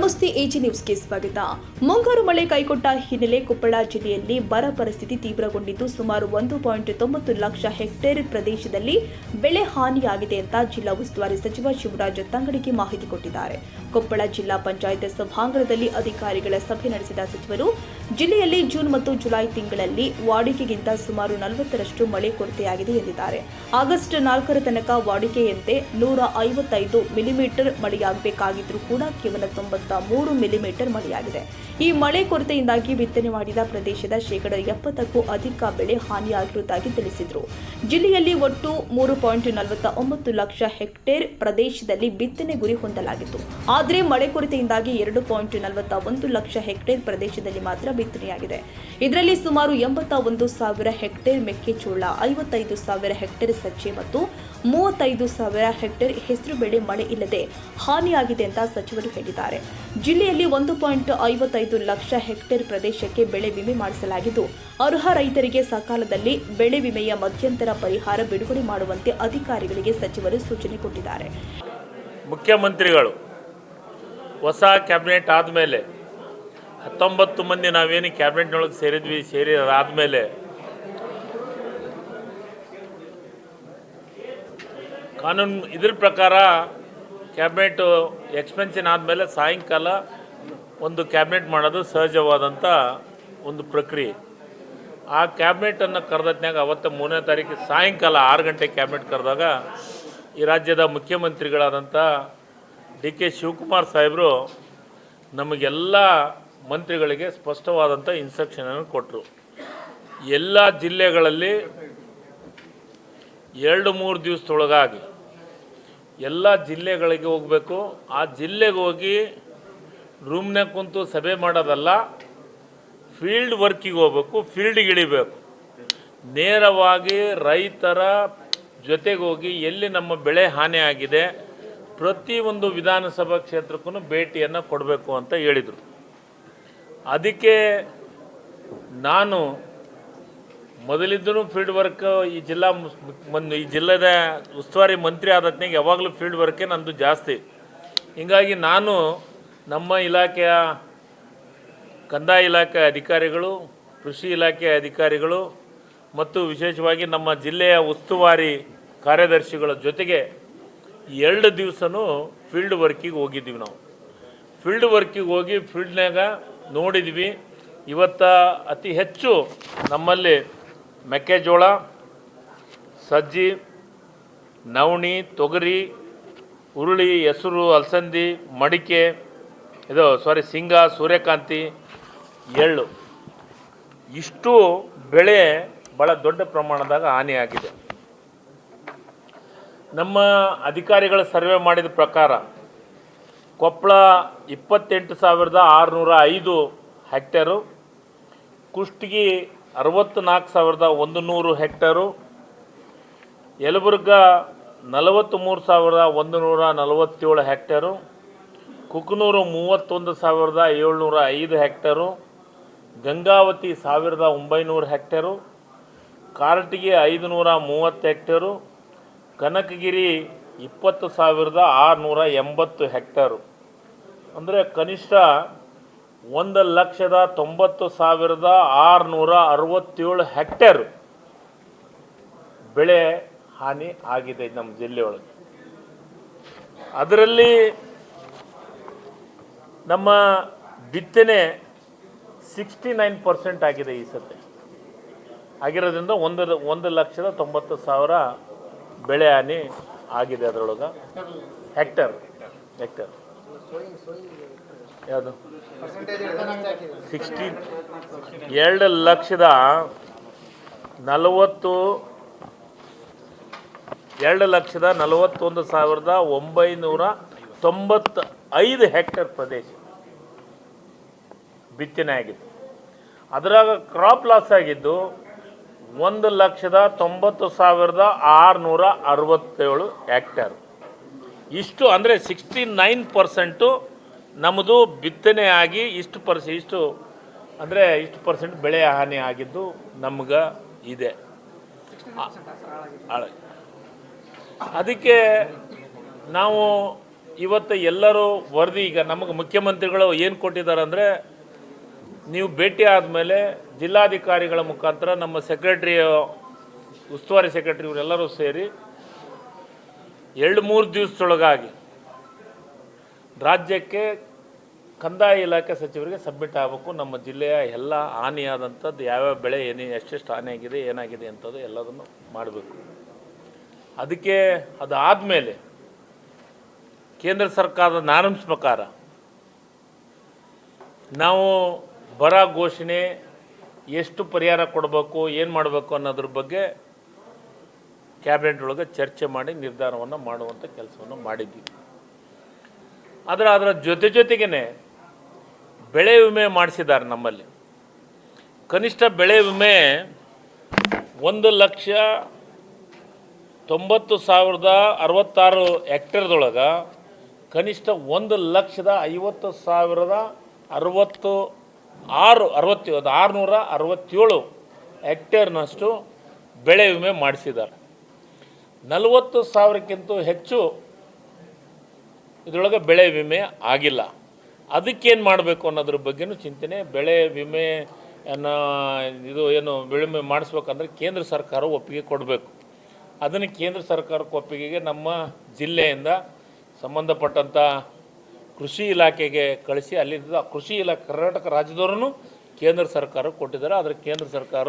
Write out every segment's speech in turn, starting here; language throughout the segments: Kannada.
ನಮಸ್ತೆ ಎಜಿ ನ್ಯೂಸ್ಗೆ ಸ್ವಾಗತ. ಮುಂಗಾರು ಮಳೆ ಕೈಕೊಟ್ಟ ಹಿನ್ನೆಲೆ ಕೊಪ್ಪಳ ಜಿಲ್ಲೆಯಲ್ಲಿ ಬರ ಪರಿಸ್ಥಿತಿ ತೀವ್ರಗೊಂಡಿದ್ದು ಸುಮಾರು 1.90 ಲಕ್ಷ ಹೆಕ್ಟೇರ್ ಪ್ರದೇಶದಲ್ಲಿ ಬೆಳೆ ಹಾನಿಯಾಗಿದೆ ಅಂತ ಜಿಲ್ಲಾ ಉಸ್ತುವಾರಿ ಸಚಿವ ಶಿವರಾಜ್ ತಂಗಡಗಿ ಮಾಹಿತಿ ಕೊಟ್ಟಿದ್ದಾರೆ. ಕೊಪ್ಪಳ ಜಿಲ್ಲಾ ಪಂಚಾಯತ್ ಸಭಾಂಗಣದಲ್ಲಿ ಅಧಿಕಾರಿಗಳ ಸಭೆ ನಡೆಸಿದ ಸಚಿವರು ಜಿಲ್ಲೆಯಲ್ಲಿ ಜೂನ್ ಮತ್ತು ಜುಲೈ ತಿಂಗಳಲ್ಲಿ ವಾಡಿಕೆಗಿಂತ ಸುಮಾರು 40ರಷ್ಟು ಮಳೆ ಕೊರತೆಯಾಗಿದೆ ಎಂದಿದ್ದಾರೆ. ಆಗಸ್ಟ್ 4ರ ತನಕ ವಾಡಿಕೆಯಂತೆ 155 ಮಿಲಿಮೀಟರ್ ಮಳೆಯಾಗಬೇಕಾಗಿದ್ದರೂ ಕೂಡ ಕೇವಲ 93 ಮಿಲಿಮೀಟರ್ ಮಳೆಯಾಗಿದೆ. ಈ ಮಳೆ ಕೊರತೆಯಿಂದಾಗಿ ಬಿತ್ತನೆ ಮಾಡಿದ ಪ್ರದೇಶದ ಶೇಕಡಾ 70ಕ್ಕೂ ಅಧಿಕ ಬೆಳೆ ಹಾನಿಯಾಗಿರುವುದಾಗಿ ತಿಳಿಸಿದರು. ಜಿಲ್ಲೆಯಲ್ಲಿ ಒಟ್ಟು 3.49 ಲಕ್ಷ ಹೆಕ್ಟೇರ್ ಪ್ರದೇಶದಲ್ಲಿ ಬಿತ್ತನೆ ಗುರಿ ಹೊಂದಲಾಗಿತ್ತು. ಆದರೆ ಮಳೆ ಕೊರತೆಯಿಂದಾಗಿ 2.41 ಲಕ್ಷ ಹೆಕ್ಟೇರ್ ಪ್ರದೇಶದಲ್ಲಿ ಮಾತ್ರ ಬಿತ್ತನೆಯಾಗಿದೆ. ಇದರಲ್ಲಿ ಸುಮಾರು 81,000 ಹೆಕ್ಟೇರ್ ಮೆಕ್ಕೆಜೋಳ, 55,000 ಹೆಕ್ಟೇರ್ ಸಜ್ಜೆ ಮತ್ತು 35,000 ಹೆಕ್ಟೇರ್ ಹೆಸರು ಬೆಳೆ ಮಳೆ ಇಲ್ಲದೆ ಹಾನಿಯಾಗಿದೆ ಅಂತ ಸಚಿವರು ಹೇಳಿದ್ದಾರೆ. ಜಿಲ್ಲೆಯಲ್ಲಿ 1.55 ಲಕ್ಷ ಹೆಕ್ಟೇರ್ ಪ್ರದೇಶಕ್ಕೆ ಬೆಳೆ ವಿಮೆ ಮಾಡಿಸಲಾಗಿದ್ದು, ಅರ್ಹ ರೈತರಿಗೆ ಸಕಾಲದಲ್ಲಿ ಬೆಳೆ ವಿಮೆಯ ಮಧ್ಯಂತರ ಪರಿಹಾರ ಬಿಡುಗಡೆ ಮಾಡುವಂತೆ ಅಧಿಕಾರಿಗಳಿಗೆ ಸಚಿವರು ಸೂಚನೆ ಕೊಟ್ಟಿದ್ದಾರೆ. ಮುಖ್ಯಮಂತ್ರಿಗಳು ಹೊಸ ಕ್ಯಾಬಿನೆಟ್ ಆದಮೇಲೆ 19 ಮಂದಿ ನಾವೇನು ಕ್ಯಾಬಿನೆಟ್ನೊಳಗೆ ಸೇರಿದಾದ್ಮೇಲೆ ಕಾನೂನು ಇದ್ರ ಪ್ರಕಾರ ಕ್ಯಾಬಿನೆಟ್ ಎಕ್ಸ್ಪೆನ್ಷನ್ ಆದಮೇಲೆ ಸಾಯಂಕಾಲ ಒಂದು ಕ್ಯಾಬಿನೆಟ್ ಮಾಡೋದು ಸಹಜವಾದಂಥ ಒಂದು ಪ್ರಕ್ರಿಯೆ. ಆ ಕ್ಯಾಬಿನೆಟನ್ನು ಕರೆದತ್ನಾಗ ಅವತ್ತು 3ನೇ ತಾರೀಕು ಸಾಯಂಕಾಲ 6 ಗಂಟೆ ಕ್ಯಾಬಿನೆಟ್ ಕರೆದಾಗ ಈ ರಾಜ್ಯದ ಮುಖ್ಯಮಂತ್ರಿಗಳಾದಂಥ ಡಿ ಕೆ ಶಿವಕುಮಾರ್ ಸಾಹೇಬರು ನಮಗೆಲ್ಲ ಮಂತ್ರಿಗಳಿಗೆ ಸ್ಪಷ್ಟವಾದಂಥ ಇನ್ಸ್ಟ್ರಕ್ಷನನ್ನು ಕೊಟ್ಟರು. ಎಲ್ಲ ಜಿಲ್ಲೆಗಳಲ್ಲಿ 2-3 ದಿವಸದೊಳಗಾಗಿ ಎಲ್ಲ ಜಿಲ್ಲೆಗಳಿಗೆ ಹೋಗಬೇಕು. ಆ ಜಿಲ್ಲೆಗೆ ಹೋಗಿ ರೂಮ್ನಾಗ ಕುಂತು ಸಭೆ ಮಾಡೋದಲ್ಲ, ಫೀಲ್ಡ್ ವರ್ಕಿಗೆ ಹೋಗ್ಬೇಕು, ಫೀಲ್ಡಿಗೆ ಇಳಿಬೇಕು. ನೇರವಾಗಿ ರೈತರ ಜೊತೆಗೆ ಹೋಗಿ ಎಲ್ಲಿ ನಮ್ಮ ಬೆಳೆ ಹಾನಿ ಆಗಿದೆ ಪ್ರತಿಯೊಂದು ವಿಧಾನಸಭಾ ಕ್ಷೇತ್ರಕ್ಕೂ ಭೇಟಿಯನ್ನು ಕೊಡಬೇಕು ಅಂತ ಹೇಳಿದರು. ಅದಕ್ಕೆ ನಾನು ಮೊದಲಿದ್ದೂ ಫೀಲ್ಡ್ ವರ್ಕ್ ಈ ಜಿಲ್ಲೆದ ಉಸ್ತುವಾರಿ ಮಂತ್ರಿ ಆದತ್ನಾಗ ಯಾವಾಗಲೂ ಫೀಲ್ಡ್ ವರ್ಕೇ ನಂದು ಜಾಸ್ತಿ. ಹೀಗಾಗಿ ನಾನು ನಮ್ಮ ಇಲಾಖೆಯ ಕಂದಾಯ ಇಲಾಖೆ ಅಧಿಕಾರಿಗಳು, ಕೃಷಿ ಇಲಾಖೆ ಅಧಿಕಾರಿಗಳು ಮತ್ತು ವಿಶೇಷವಾಗಿ ನಮ್ಮ ಜಿಲ್ಲೆಯ ಉಸ್ತುವಾರಿ ಕಾರ್ಯದರ್ಶಿಗಳ ಜೊತೆಗೆ 2 ದಿವಸನೂ ಫೀಲ್ಡ್ ವರ್ಕಿಗೆ ಹೋಗಿದ್ದೀವಿ. ನಾವು ಫೀಲ್ಡ್ ವರ್ಕಿಗೆ ಹೋಗಿ ಫೀಲ್ಡ್ನಾಗ ನೋಡಿದ್ವಿ. ಇವತ್ತು ಅತಿ ಹೆಚ್ಚು ನಮ್ಮಲ್ಲಿ ಮೆಕ್ಕೆಜೋಳ, ಸಜ್ಜಿ, ನವಣಿ, ತೊಗರಿ, ಹುರುಳಿ, ಹೆಸರು, ಅಲಸಂದಿ, ಮಡಿಕೆ, ಶೇಂಗಾ, ಸೂರ್ಯಕಾಂತಿ, ಎಳ್ಳು ಇಷ್ಟು ಬೆಳೆ ಭಾಳ ದೊಡ್ಡ ಪ್ರಮಾಣದಾಗ ಹಾನಿಯಾಗಿದೆ. ನಮ್ಮ ಅಧಿಕಾರಿಗಳ ಸರ್ವೆ ಮಾಡಿದ ಪ್ರಕಾರ Koppal 28,605 hectare, Kushtagi 64,100 hectare, Yelburga 43,147 hectare, Kukanur 31,705 hectare, Gangavathi 1,900 hectare, Karatagi 530 hectare, Kanakagiri 20,680 hectare. ಅಂದರೆ ಕನಿಷ್ಠ 1,90,667 ಹೆಕ್ಟೇರ್ ಬೆಳೆ ಹಾನಿ ಆಗಿದೆ ನಮ್ಮ ಜಿಲ್ಲೆಯೊಳಗೆ. ಅದರಲ್ಲಿ ನಮ್ಮ ಬಿತ್ತನೆ 69% ಆಗಿದೆ. ಈ ಸತಿ ಆಗಿರೋದ್ರಿಂದ 1,90,000 ಬೆಳೆ ಹಾನಿ ಆಗಿದೆ. ಅದರೊಳಗೆ ಹೆಕ್ಟೇರ್ ಯಾವುದು 2,41,995 ಹೆಕ್ಟೇರ್ ಪ್ರದೇಶ ಬಿತ್ತನೆ ಆಗಿತ್ತು. ಅದರಾಗ ಕ್ರಾಪ್ ಲಾಸ್ ಆಗಿದ್ದು 1,90,667 ಹೆಕ್ಟೇರ್. ಇಷ್ಟು ಅಂದರೆ 69% ನಮ್ಮದು ಬಿತ್ತನೆ ಆಗಿ ಇಷ್ಟು ಪರ್ಸೆಂಟ್ ಬೆಳೆ ಹಾನಿ ಆಗಿದ್ದು ನಮ್ಗೆ ಇದೆ. ಅದಕ್ಕೆ ನಾವು ಇವತ್ತು ಎಲ್ಲರೂ ವರದಿ ಈಗ ನಮಗೆ ಮುಖ್ಯಮಂತ್ರಿಗಳು ಏನು ಕೊಟ್ಟಿದ್ದಾರೆ ಅಂದರೆ, ನೀವು ಭೇಟಿ ಆದಮೇಲೆ ಜಿಲ್ಲಾಧಿಕಾರಿಗಳ ಮುಖಾಂತರ ನಮ್ಮ ಸೆಕ್ರೆಟರಿ, ಉಸ್ತುವಾರಿ ಸೆಕ್ರೆಟರಿ ಇವರೆಲ್ಲರೂ ಸೇರಿ 2-3 ದಿವಸದೊಳಗಾಗಿ ರಾಜ್ಯಕ್ಕೆ ಕಂದಾಯ ಇಲಾಖೆ ಸಚಿವರಿಗೆ ಸಬ್ಮಿಟ್ ಆಗಬೇಕು. ನಮ್ಮ ಜಿಲ್ಲೆಯ ಎಲ್ಲ ಹಾನಿಯಾದಂಥದ್ದು ಯಾವ್ಯಾವ ಬೆಳೆ ಎಷ್ಟೆಷ್ಟು ಹಾನಿಯಾಗಿದೆ, ಏನಾಗಿದೆ ಅಂಥದ್ದು ಎಲ್ಲದನ್ನು ಮಾಡಬೇಕು. ಅದಕ್ಕೆ ಅದಾದಮೇಲೆ ಕೇಂದ್ರ ಸರ್ಕಾರದ ನಾರ್ಮ್ಸ್ ಪ್ರಕಾರ ನಾವು ಬರ ಘೋಷಣೆ ಎಷ್ಟು ಪರಿಹಾರ ಕೊಡಬೇಕು, ಏನು ಮಾಡಬೇಕು ಅನ್ನೋದ್ರ ಬಗ್ಗೆ ಕ್ಯಾಬಿನೆಟ್ ಒಳಗೆ ಚರ್ಚೆ ಮಾಡಿ ನಿರ್ಧಾರವನ್ನು ಮಾಡುವಂಥ ಕೆಲಸವನ್ನು ಮಾಡಿದ್ವಿ. ಅದರ ಜೊತೆಗೇ ಬೆಳೆ ವಿಮೆ ಮಾಡಿಸಿದ್ದಾರೆ ನಮ್ಮಲ್ಲಿ. ಕನಿಷ್ಠ ಬೆಳೆ ವಿಮೆ 1,90,66 ಹೆಕ್ಟೇರ್ದೊಳಗೆ ಕನಿಷ್ಠ 1,50,50,667 ಹೆಕ್ಟೇರ್ನಷ್ಟು ಬೆಳೆ ವಿಮೆ ಮಾಡಿಸಿದ್ದಾರೆ. 40,000ಕ್ಕಿಂತ ಹೆಚ್ಚು ಇದರೊಳಗೆ ಬೆಳೆ ವಿಮೆ ಆಗಿಲ್ಲ. ಅದಕ್ಕೇನು ಮಾಡಬೇಕು ಅನ್ನೋದ್ರ ಬಗ್ಗೆನೂ ಚಿಂತನೆ. ಬೆಳೆ ವಿಮೆಯನ್ನು ಬೆಳೆ ವಿಮೆ ಮಾಡಿಸ್ಬೇಕಂದ್ರೆ ಕೇಂದ್ರ ಸರ್ಕಾರ ಒಪ್ಪಿಗೆ ಕೊಡಬೇಕು. ಅದನ್ನು ಕೇಂದ್ರ ಸರ್ಕಾರಕ್ಕೆ ಒಪ್ಪಿಗೆಗೆ ನಮ್ಮ ಜಿಲ್ಲೆಯಿಂದ ಸಂಬಂಧಪಟ್ಟಂಥ ಕೃಷಿ ಇಲಾಖೆಗೆ ಕಳಿಸಿ, ಅಲ್ಲಿಂದ ಕೃಷಿ ಇಲಾಖೆ ಕರ್ನಾಟಕ ರಾಜ್ಯದವರೂ ಕೇಂದ್ರ ಸರ್ಕಾರಕ್ಕೆ ಕೊಟ್ಟಿದ್ದಾರೆ. ಆದರೆ ಕೇಂದ್ರ ಸರ್ಕಾರ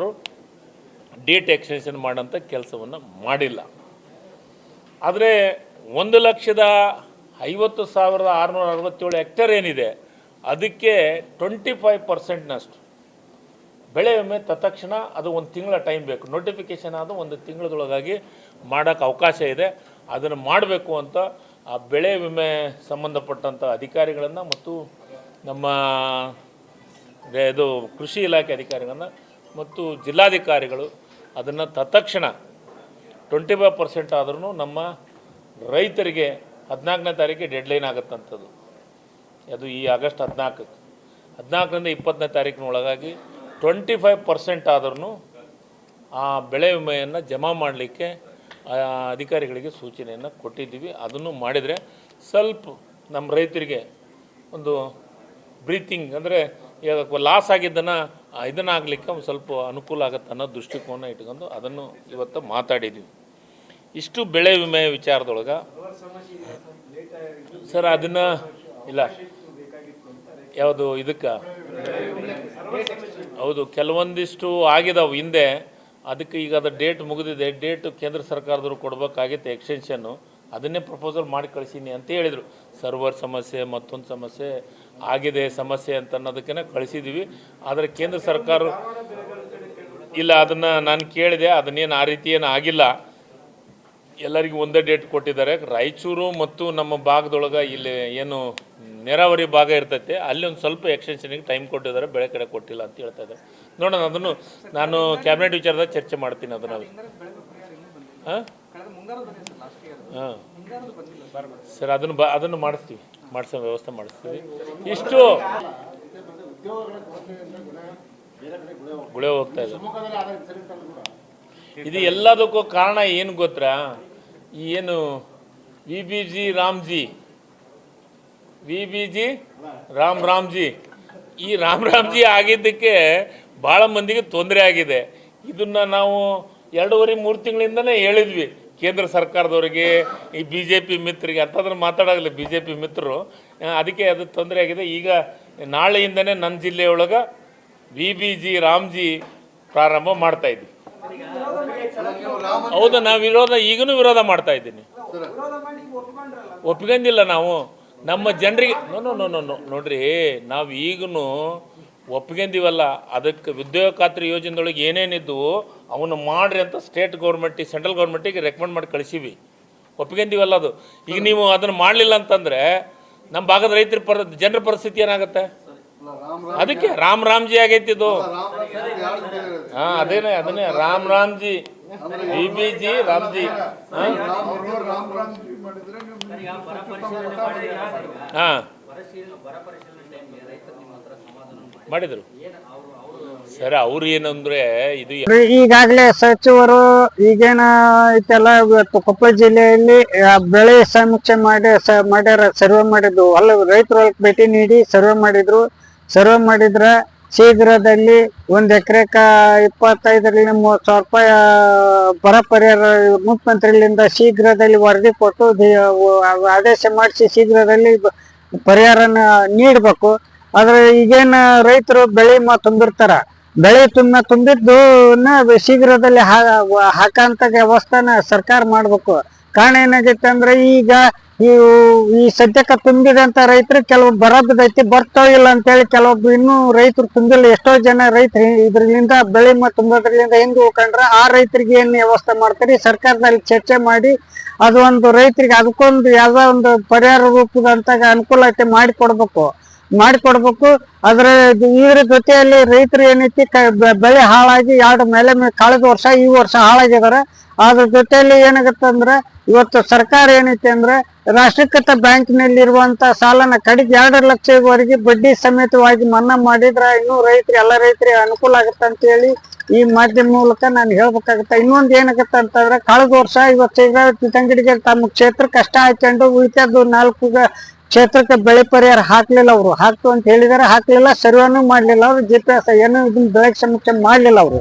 ಡೇಟ್ ಎಕ್ಸ್ಟೆನ್ಷನ್ ಮಾಡೋಂಥ ಕೆಲಸವನ್ನು ಮಾಡಿಲ್ಲ. ಆದರೆ 1,50,667 ಹೆಕ್ಟೇರ್ ಏನಿದೆ ಅದಕ್ಕೆ 25%ನಷ್ಟು ಬೆಳೆ ವಿಮೆ ತತ್ಕ್ಷಣ, ಅದು 1 ತಿಂಗಳ ಟೈಮ್ ಬೇಕು. ನೋಟಿಫಿಕೇಷನ್ ಆದ 1 ತಿಂಗಳದೊಳಗಾಗಿ ಮಾಡೋಕ್ಕೆ ಅವಕಾಶ ಇದೆ. ಅದನ್ನು ಮಾಡಬೇಕು ಅಂತ ಆ ಬೆಳೆ ವಿಮೆ ಸಂಬಂಧಪಟ್ಟಂಥ ಅಧಿಕಾರಿಗಳನ್ನು ಮತ್ತು ನಮ್ಮ ಕೃಷಿ ಇಲಾಖೆ ಅಧಿಕಾರಿಗಳನ್ನು ಮತ್ತು ಜಿಲ್ಲಾಧಿಕಾರಿಗಳು ಅದನ್ನು ತತ್ಕ್ಷಣ 25% ಆದ್ರೂ ನಮ್ಮ ರೈತರಿಗೆ 14ನೇ ತಾರೀಕಿಗೆ ಡೆಡ್ಲೈನ್ ಆಗುತ್ತಂಥದ್ದು. ಅದು ಈ ಆಗಸ್ಟ್ 14ರಿಂದ 20ನೇ ತಾರೀಕಿನೊಳಗಾಗಿ 25% ಆದ್ರೂ ಆ ಬೆಳೆ ವಿಮೆಯನ್ನು ಜಮಾ ಮಾಡಲಿಕ್ಕೆ ಅಧಿಕಾರಿಗಳಿಗೆ ಸೂಚನೆಯನ್ನು ಕೊಟ್ಟಿದ್ದೀವಿ. ಅದನ್ನು ಮಾಡಿದರೆ ಸ್ವಲ್ಪ ನಮ್ಮ ರೈತರಿಗೆ ಒಂದು ಬ್ರೀತಿಂಗ್, ಅಂದರೆ ಲಾಸ್ ಆಗಿದ್ದನ್ನು ಇದನ್ನಾಗಲಿಕ್ಕೆ ಒಂದು ಸ್ವಲ್ಪ ಅನುಕೂಲ ಆಗುತ್ತೆ ಅನ್ನೋ ದೃಷ್ಟಿಕೋನ ಇಟ್ಕೊಂಡು ಅದನ್ನು ಇವತ್ತು ಮಾತಾಡಿದ್ವಿ. ಇಷ್ಟು ಬೆಳೆ ವಿಮೆ ವಿಚಾರದೊಳಗೆ ಸರ್ ಅದನ್ನು ಇಲ್ಲ ಯಾವುದು ಇದಕ್ಕೆ ಹೌದು ಕೆಲವೊಂದಿಷ್ಟು ಆಗಿದಾವೆ ಹಿಂದೆ. ಅದಕ್ಕೆ ಈಗ ಅದು ಡೇಟ್ ಮುಗಿದಿದೆ. ಡೇಟ್ ಕೇಂದ್ರ ಸರ್ಕಾರದವರು ಕೊಡಬೇಕಾಗಿತ್ತು ಎಕ್ಸ್ಟೆನ್ಷನ್ನು. ಅದನ್ನೇ ಪ್ರಪೋಸಲ್ ಮಾಡಿ ಕಳಿಸೀನಿ ಅಂತ ಹೇಳಿದರು. ಸರ್ವರ್ ಸಮಸ್ಯೆ, ಮತ್ತೊಂದು ಸಮಸ್ಯೆ ಆಗಿದೆ ಸಮಸ್ಯೆ ಅಂತ ಅನ್ನೋದಕ್ಕೆ ಕಳಿಸಿದ್ದೀವಿ. ಆದರೆ ಕೇಂದ್ರ ಸರ್ಕಾರ ಇಲ್ಲ, ಅದನ್ನು ನಾನು ಕೇಳಿದೆ, ಅದನ್ನೇನು ಆ ರೀತಿ ಏನು ಆಗಿಲ್ಲ. ಎಲ್ಲರಿಗೂ ಒಂದೇ ಡೇಟ್ ಕೊಟ್ಟಿದ್ದಾರೆ. ರಾಯಚೂರು ಮತ್ತು ನಮ್ಮ ಭಾಗದೊಳಗೆ ಇಲ್ಲಿ ಏನು ನೆರಾವರಿ ಭಾಗ ಇರ್ತೈತೆ ಅಲ್ಲಿ ಒಂದು ಸ್ವಲ್ಪ ಎಕ್ಸ್ಟೆನ್ಷನ್ಗೆ ಟೈಮ್ ಕೊಟ್ಟಿದ್ದಾರೆ, ಬೆಳೆ ಕಡೆ ಕೊಟ್ಟಿಲ್ಲ ಅಂತ ಹೇಳ್ತಾ ಇದ್ದಾರೆ. ನೋಡೋಣ, ಅದನ್ನು ನಾನು ಕ್ಯಾಬಿನೆಟ್ ವಿಚಾರದಾಗ ಚರ್ಚೆ ಮಾಡ್ತೀನಿ. ಅದನ್ನು ಹಾಂ ಸರ್ ಅದನ್ನು ಮಾಡಿಸೋ ವ್ಯವಸ್ಥೆ ಮಾಡಿಸ್ತೀವಿ. ಇಷ್ಟು ಗುಳೆ ಹೋಗ್ತಾ ಇದೆ. ಇದು ಎಲ್ಲದಕ್ಕೂ ಕಾರಣ ಏನು ಗೊತ್ತಾ? ಏನು ವಿ.ಬಿ.ಜಿ. ರಾಮ್ಜಿ ಈ ರಾಮ್ಜಿ ಆಗಿದ್ದಕ್ಕೆ ಭಾಳ ಮಂದಿಗೆ ತೊಂದರೆ ಆಗಿದೆ. ಇದನ್ನು ನಾವು 2.5-3 ತಿಂಗಳಿಂದನೇ ಹೇಳಿದ್ವಿ ಕೇಂದ್ರ ಸರ್ಕಾರದವರಿಗೆ, ಈ BJP ಮಿತ್ರರಿಗೆ. ಅಂಥದ್ರ ಮಾತಾಡೋಲ್ಲ BJP ಮಿತ್ರರು. ಅದಕ್ಕೆ ಅದು ತೊಂದರೆ ಆಗಿದೆ. ಈಗ ನಾಳೆಯಿಂದನೇ ನನ್ನ ಜಿಲ್ಲೆಯೊಳಗೆ ವಿ.ಬಿ.ಜಿ. ರಾಮ್ಜಿ ಪ್ರಾರಂಭ ಮಾಡ್ತಾಯಿದ್ವಿ. ಹೌದು, ನಾವು ಈಗಲೂ ವಿರೋಧ ಮಾಡ್ತಾ ಇದ್ದೀನಿ. ಒಪ್ಕೊಂಡಿಲ್ಲ ನಾವು ನಮ್ಮ ಜನರಿಗೆ. ನೋಡ್ರಿ, ನಾವು ಈಗಲೂ ಒಪ್ಕೊಂಡಿವಲ್ಲ. ಅದಕ್ಕೆ ಉದ್ಯೋಗ ಖಾತ್ರಿ ಯೋಜನೆದೊಳಗೆ ಏನೇನಿದ್ದವು ಅವನು ಮಾಡ್ರಿ ಅಂತ ಸ್ಟೇಟ್ ಗೌರ್ಮೆಂಟಿಗೆ, ಸೆಂಟ್ರಲ್ ಗೌರ್ಮೆಂಟಿಗೆ ರೆಕಮೆಂಡ್ ಮಾಡಿ ಕಳಿಸೀವಿ. ಒಪ್ಕೊಂಡಿವಲ್ಲ ಅದು. ಈಗ ನೀವು ಅದನ್ನು ಮಾಡಲಿಲ್ಲ ಅಂತಂದರೆ ನಮ್ಮ ಭಾಗದ ರೈತರ ಜನರ ಪರಿಸ್ಥಿತಿ ಏನಾಗುತ್ತೆ? ಅದಕ್ಕೆ ರಾಮ್ಜಿ ಆಗೈತಿ ಇದು. ಹಾಂ, ಅದನ್ನೇ ರಾಮ್ಜಿ, ವಿ.ಬಿ.ಜಿ. ರಾಮ್ಜಿ. ಹಾಂ ಮಾಡಿದರು ಸರ್ ಅವ್ರು ಏನಂದ್ರೆ ಇದು ಈಗಾಗಲೇ ಸಚಿವರು ಈಗೇನ ಐತೆಲ್ಲ ಇವತ್ತು ಕೊಪ್ಪಳ ಜಿಲ್ಲೆಯಲ್ಲಿ ಬೆಳೆ ಸಮೀಕ್ಷೆ ಮಾಡ್ಯಾರ, ಸರ್ವೆ ಮಾಡಿದ್ದು. ಅಲ್ಲ, ರೈತರು ಭೇಟಿ ನೀಡಿ ಸರ್ವೆ ಮಾಡಿದ್ರು. ಸರ್ವೆ ಮಾಡಿದ್ರ ಶೀಘ್ರದಲ್ಲಿ 1 ಎಕರೆಕ 25,000 ರಿಂದ 30,000 ರೂಪಾಯಿ ಬರ ಪರಿಹಾರ ಮುಖ್ಯಮಂತ್ರಿಗಳಿಂದ ಶೀಘ್ರದಲ್ಲಿ ವರದಿ ಕೊಟ್ಟು ಆದೇಶ ಮಾಡಿಸಿ ಶೀಘ್ರದಲ್ಲಿ ಪರಿಹಾರನ ನೀಡಬೇಕು. ಆದ್ರೆ ಈಗೇನ ರೈತರು ಬೆಳೆ ತುಂಬಿರ್ತಾರ, ಬೆಳೆ ತುಂಬಿದ್ದು ಶೀಘ್ರದಲ್ಲಿ ಹಾಕಂತ ವ್ಯವಸ್ಥೆನ ಸರ್ಕಾರ ಮಾಡ್ಬೇಕು. ಕಾರಣ ಏನಾಗೈತೆ ಅಂದ್ರೆ ಈಗ ಈ ಸದ್ಯಕ್ಕೆ ತುಂಬಿದಂತ ರೈತರು ಕೆಲವು ಬರದೈತಿ, ಬರ್ತಾವ ಇಲ್ಲ ಅಂತೇಳಿ ಕೆಲವೊಬ್ರು ಇನ್ನೂ ರೈತರು ತುಂಬಿಲ್ಲ. ಎಷ್ಟೋ ಜನ ರೈತರು ಇದ್ರಿಂದ ಬೆಳೆ ತುಂಬೋದ್ರಿಂದ ಹೆಂಗ್ ಹೋಗ್ಕೊಂಡ್ರ ಆ ರೈತರಿಗೆ ಏನ್ ವ್ಯವಸ್ಥೆ ಮಾಡ್ತಾರೆ ಸರ್ಕಾರದಲ್ಲಿ ಚರ್ಚೆ ಮಾಡಿ ಅದು ಒಂದು ರೈತರಿಗೆ ಅದಕ್ಕೊಂದು ಯಾವ್ದೋ ಒಂದು ಪರಿಹಾರ ರೂಪದಂತ ಅನುಕೂಲತೆ ಮಾಡಿಕೊಡ್ಬೇಕು. ಅದ್ರ ಇದ್ರ ಜೊತೆಯಲ್ಲಿ ರೈತರು ಏನೈತಿ ಬೆಳೆ ಹಾಳಾಗಿ 2 ಮೇಲೆ ಕಳೆದ ವರ್ಷ ಈ ವರ್ಷ ಹಾಳಾಗಿದಾರೆ. ಅದ್ರ ಜೊತೆಯಲ್ಲಿ ಏನಾಗತ್ತೆ ಅಂದ್ರೆ ಇವತ್ತು ಸರ್ಕಾರ ಏನೈತಿ ಅಂದ್ರೆ ರಾಷ್ಟ್ರೀಕೃತ ಬ್ಯಾಂಕಿನಲ್ಲಿ ಇರುವಂತ ಸಾಲನ ಕಡಿಗೆ 2 ಲಕ್ಷವರೆಗೆ ಬಡ್ಡಿ ಸಮೇತವಾಗಿ ಮನ್ನಾ ಮಾಡಿದ್ರ ಇನ್ನೂ ಎಲ್ಲ ರೈತರಿಗೆ ಅನುಕೂಲ ಆಗತ್ತೆ ಅಂತ ಹೇಳಿ ಈ ಮಾಧ್ಯಮ ಮೂಲಕ ನಾನು ಹೇಳ್ಬೇಕಾಗತ್ತೆ. ಇನ್ನೊಂದು ಏನಾಗತ್ತೆ ಅಂತಂದ್ರೆ ಕಳೆದ ವರ್ಷ ಇವತ್ತು ತಂಗಡಿಗೆ ತಮ್ಮ ಕ್ಷೇತ್ರಕ್ಕೆ ಕಷ್ಟ ಹಾಕೊಂಡು ಉಳಿತದ್ದು 4 ಕ್ಷೇತ್ರಕ್ಕೆ ಬೆಳೆ ಪರಿಹಾರ ಹಾಕ್ಲಿಲ್ಲ. ಅವರು ಹಾಕ್ತು ಅಂತ ಹೇಳಿದಾರೆ, ಹಾಕ್ಲಿಲ್ಲ. ಸರ್ವೇನೂ ಮಾಡ್ಲಿಲ್ಲ ಅವ್ರು. GPS ಏನು ಇದನ್ನ ಬೆಳೆ ಸಮೀಕ್ಷೆ ಮಾಡ್ಲಿಲ್ಲ. ಅವರು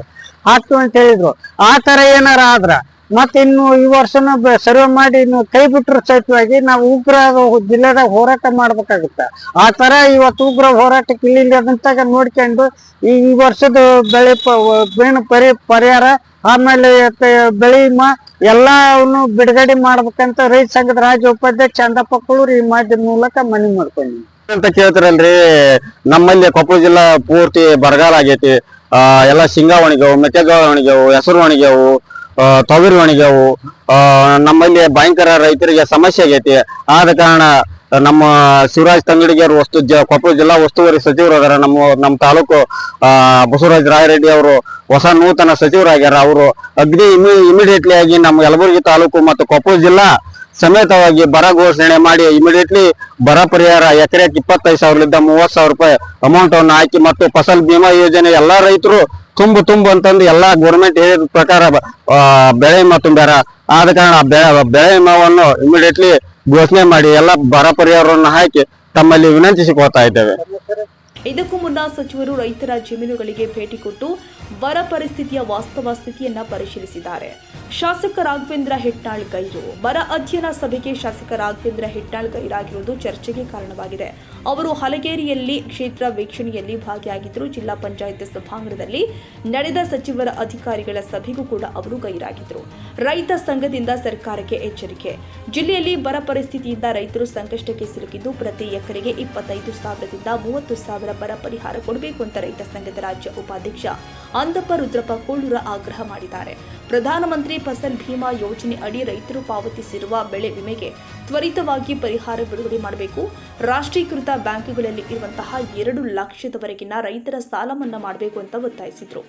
ಹಾಕ್ತು ಅಂತ ಹೇಳಿದ್ರು. ಆ ತರ ಏನಾರ ಆದ್ರ ಮತ್ತೆ ಇನ್ನು ಈ ವರ್ಷನ ಸರ್ವೆ ಮಾಡಿ ಇನ್ನು ಕೈ ಬಿಟ್ಟರು ಸಹಿತವಾಗಿ ನಾವು ಉಗ್ರ ಜಿಲ್ಲೆದಾಗ ಹೋರಾಟ ಮಾಡ್ಬೇಕಾಗುತ್ತೆ. ಆ ತರ ಇವತ್ತು ಉಗ್ರ ಹೋರಾಟಕ್ಕೆ ಇಲ್ಲಿಂದಂತಾಗ ನೋಡ್ಕೊಂಡು ಈ ವರ್ಷದ ಬೆಳೆ ಪರಿಹಾರ ಆಮೇಲೆ ಬೆಳೆ ಎಲ್ಲವನ್ನು ಬಿಡುಗಡೆ ಮಾಡ್ಬೇಕಂತ ರೈತ ಸಂಘದ ರಾಜ್ಯ ಉಪಾಧ್ಯಕ್ಷ ಚಂದಪ್ಪ ಕುಳೂರು ಈ ಮಾಧ್ಯಮ ಮೂಲಕ ಮನವಿ ಮಾಡ್ಕೊಂಡಿ ಅಂತ ಕೇಳ್ತಾರಲ್ರಿ. ನಮ್ಮಲ್ಲಿ ಕೊಪ್ಪಳ ಜಿಲ್ಲಾ ಪೂರ್ತಿ ಬರಗಾಲ ಆಗೈತಿ. ಎಲ್ಲ ಶೇಂಗಾ ಒಣಗ್ಯಾವು, ಮೆಕ್ಕೆಜೋಳ ಒಣಗ್ಯಾವು, ಹೆಸರು ಒಣಗ್ಯಾವು, ತೊಗರಿ ಒಣಗ್ಯಾವು. ನಮ್ಮಲ್ಲಿ ಭಯಂಕರ ರೈತರಿಗೆ ಸಮಸ್ಯೆ ಆಗೈತಿ. ಆದ ಕಾರಣ ನಮ್ಮ ಶಿವರಾಜ್ ತಂಗಡಿಗೆಯವರು ಕೊಪ್ಪಳ ಜಿಲ್ಲಾ ಉಸ್ತುವಾರಿ ಸಚಿವರು ಅದಾರ. ನಮ್ಮ ತಾಲೂಕು ಬಸವರಾಜ ರಾಯರೆಡ್ಡಿ ಅವರು ಹೊಸ ನೂತನ ಸಚಿವರಾಗ್ಯಾರ. ಅವರು ಅಗ್ನಿ ಇಮಿಡಿಯೇಟ್ಲಿ ಆಗಿ ನಮ್ಮ ಯಲಬುರ್ಗಿ ತಾಲೂಕು ಮತ್ತು ಕೊಪ್ಪಳ ಜಿಲ್ಲಾ ಸಮೇತವಾಗಿ ಬರ ಘೋಷಣೆ ಮಾಡಿ ಇಮಿಡಿಯೇಟ್ಲಿ ಬರ ಪರಿಹಾರ ಎಕರೆಗೆ 25,000 30,000 ರೂಪಾಯಿ ಅಮೌಂಟ್ ಅನ್ನು ಹಾಕಿ ಮತ್ತು ಫಸಲ್ ಬಿಮಾ ಯೋಜನೆ ಎಲ್ಲಾ ರೈತರು ತುಂಬು ಅಂತಂದು ಎಲ್ಲಾ ಗೌರ್ಮೆಂಟ್ ಹೇಳಿದ ಪ್ರಕಾರ ಬೆಳೆ ವಿಮಾ ತುಂಬ್ಯಾರ. ಆದ ಕಾರಣ ಬೆಳೆ ವಿಮಾವನ್ನು ಇಮಿಡಿಯೇಟ್ಲಿ ಘೋಷಣೆ ಮಾಡಿ ಎಲ್ಲ ಬರ ಪರಿಹಾರವನ್ನು ಹಾಕಿ ತಮ್ಮಲ್ಲಿ ವಿನಂತಿಸಿಕೊಳ್ತಾ ಇದ್ದೇವೆ. ಇದಕ್ಕೂ ಮುನ್ನ ಸಚಿವರು ರೈತರ ಜಮೀನುಗಳಿಗೆ ಭೇಟಿ ಕೊಟ್ಟು ಬರ ಪರಿಸ್ಥಿತಿಯ ವಾಸ್ತವ ಸ್ಥಿತಿಯನ್ನ ಪರಿಶೀಲಿಸಿದ್ದಾರೆ. ಶಾಸಕ ರಾಘವೇಂದ್ರ ಹಿಟ್ನಾಳ್ ಗೈರು ಬರ ಅಧ್ಯಯನ ಸಭೆಗೆ ಶಾಸಕ ರಾಘವೇಂದ್ರ ಹಿಟ್ನಾಳ್ ಗೈರಾಗಿರುವುದು ಚರ್ಚೆಗೆ ಕಾರಣವಾಗಿದೆ. ಅವರು ಹಲಗೇರಿಯಲ್ಲಿ ಕ್ಷೇತ್ರ ವೀಕ್ಷಣೆಯಲ್ಲಿ ಭಾಗಿಯಾಗಿದ್ದರು. ಜಿಲ್ಲಾ ಪಂಚಾಯತ್ ಸಭಾಂಗಣದಲ್ಲಿ ನಡೆದ ಸಚಿವರ ಅಧಿಕಾರಿಗಳ ಸಭೆಗೂ ಕೂಡ ಅವರು ಗೈರಾಗಿದ್ದರು. ರೈತ ಸಂಘದಿಂದ ಸರ್ಕಾರಕ್ಕೆ ಎಚ್ಚರಿಕೆ. ಜಿಲ್ಲೆಯಲ್ಲಿ ಬರ ಪರಿಸ್ಥಿತಿಯಿಂದ ರೈತರು ಸಂಕಷ್ಟಕ್ಕೆ ಸಿಲುಕಿದ್ದು ಪ್ರತಿ ಎಕರೆಗೆ 25,000ದಿಂದ 30,000 ಬರ ಪರಿಹಾರ ಕೊಡಬೇಕು ಅಂತ ರೈತ ಸಂಘದ ರಾಜ್ಯ ಉಪಾಧ್ಯಕ್ಷ ಅಂದಪ್ಪ ರುದ್ರಪ್ಪ ಕೋಳೂರ ಆಗ್ರಹ ಮಾಡಿದ್ದಾರೆ. ಪ್ರಧಾನಮಂತ್ರಿ ಫಸಲ್ ಭೀಮಾ ಯೋಜನೆ ಅಡಿ ರೈತರು ಪಾವತಿಸಿರುವ ಬೆಳೆ ವಿಮೆಗೆ ತ್ವರಿತವಾಗಿ ಪರಿಹಾರ ಬಿಡುಗಡೆ ಮಾಡಬೇಕು. ರಾಷ್ಟ್ರೀಕೃತ ಬ್ಯಾಂಕುಗಳಲ್ಲಿ ಇರುವಂತಹ 2 ಲಕ್ಷದವರೆಗಿನ ರೈತರ ಸಾಲ ಮನ್ನಾ ಮಾಡಬೇಕು ಅಂತ ಒತ್ತಾಯಿಸಿದರು.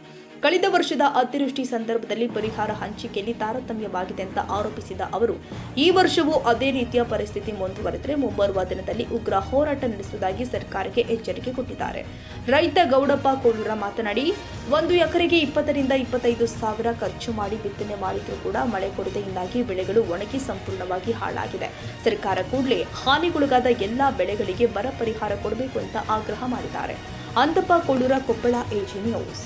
ಕಳೆದ ವರ್ಷದ ಅತಿವೃಷ್ಟಿ ಸಂದರ್ಭದಲ್ಲಿ ಪರಿಹಾರ ಹಂಚಿಕೆಯಲ್ಲಿ ತಾರತಮ್ಯವಾಗಿದೆ ಅಂತ ಆರೋಪಿಸಿದ ಅವರು ಈ ವರ್ಷವೂ ಅದೇ ರೀತಿಯ ಪರಿಸ್ಥಿತಿ ಮುಂದುವರೆದರೆ ಮುಂಬರುವ ದಿನದಲ್ಲಿ ಉಗ್ರ ಹೋರಾಟ ನಡೆಸುವುದಾಗಿ ಸರ್ಕಾರಕ್ಕೆ ಎಚ್ಚರಿಕೆ ಕೊಟ್ಟಿದ್ದಾರೆ. ರೈತ ಗೌಡಪ್ಪ ಕೋಳೂರ ಮಾತನಾಡಿ 1 ಎಕರೆಗೆ 20ರಿಂದ 25,000 ಖರ್ಚು ಮಾಡಿ ಬಿತ್ತನೆ ಮಾಡಿದ್ರೂ ಕೂಡ ಮಳೆ ಕೊರತೆಯಿಂದಾಗಿ ಬೆಳೆಗಳು ಒಣಗಿ ಸಂಪೂರ್ಣವಾಗಿ ಹಾಳಾಗಿದೆ. ಸರ್ಕಾರ ಕೂಡಲೇ ಹಾನಿಗೊಳಗಾದ ಎಲ್ಲಾ ಬೆಳೆಗಳಿಗೆ ಬರ ಪರಿಹಾರ ಕೊಡಬೇಕು ಅಂತ ಆಗ್ರಹ ಮಾಡಿದ್ದಾರೆ. Andappa Kolura, Koppal, AG news.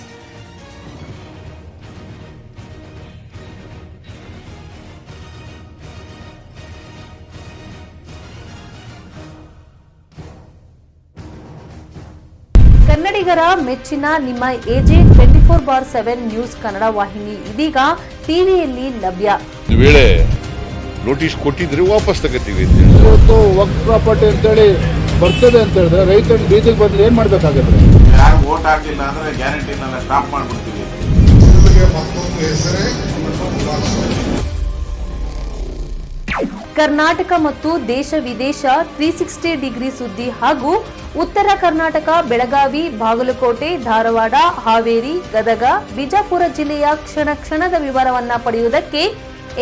ಕನ್ನಡಿಗರ ಮೆಚ್ಚಿನ ನಿಮ್ಮ ಎಜೆ 24/7 ನ್ಯೂಸ್ ಕನ್ನಡ ವಾಹಿನಿ ಇದೀಗ ಟಿವಿಯಲ್ಲಿ ಲಭ್ಯ. ವೇಳೆ ನೋಟಿಸ್ ಕೊಟ್ಟಿದ್ರೆ ವಾಪಸ್ ತಗೋತೀವಿ. ಇವತ್ತು ವಕ್ಫ್ ಪ್ರಾಪರ್ಟಿ ಅಂತೇಳಿ ಬರ್ತದೆ ಅಂತ ಹೇಳಿದ್ರೆ ರೈತರು ಬೀದಿಗೆ ಬಂದ್ರೆ ಏನ್ ಮಾಡ್ಬೇಕಾಗುತ್ತೆ? ಯಾರು ವೋಟ್ ಹಾಕಿಲ್ಲ ಅಂದ್ರೆ ಗ್ಯಾರಂಟಿನೆಲ್ಲ ಸ್ಟಾಪ್ ಮಾಡ್ಬಿಡ್ತೀವಿ. ಕರ್ನಾಟಕ ಮತ್ತು ದೇಶ ವಿದೇಶ 360 ಡಿಗ್ರಿ ಸುದ್ದಿ ಹಾಗೂ ಉತ್ತರ ಕರ್ನಾಟಕ, ಬೆಳಗಾವಿ, ಬಾಗಲಕೋಟೆ, ಧಾರವಾಡ, ಹಾವೇರಿ, ಗದಗ, ಬಿಜಾಪುರ ಜಿಲ್ಲೆಯ ಕ್ಷಣದ ವಿವರವನ್ನ ಪಡೆಯುವುದಕ್ಕೆ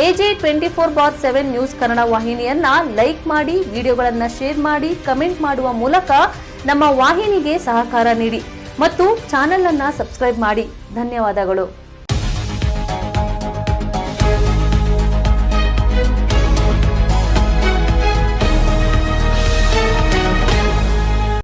ಎಜೆ 24/7 ನ್ಯೂಸ್ ಕನ್ನಡ ವಾಹಿನಿಯನ್ನ ಲೈಕ್ ಮಾಡಿ, ವಿಡಿಯೋಗಳನ್ನ ಶೇರ್ ಮಾಡಿ, ಕಮೆಂಟ್ ಮಾಡುವ ಮೂಲಕ ನಮ್ಮ ವಾಹಿನಿಗೆ ಸಹಕಾರ ನೀಡಿ. ಮತ್ತು ಚಾನೆಲ್ ಅನ್ನು ಸಬ್ಸ್ಕ್ರೈಬ್ ಮಾಡಿ. ಧನ್ಯವಾದಗಳು.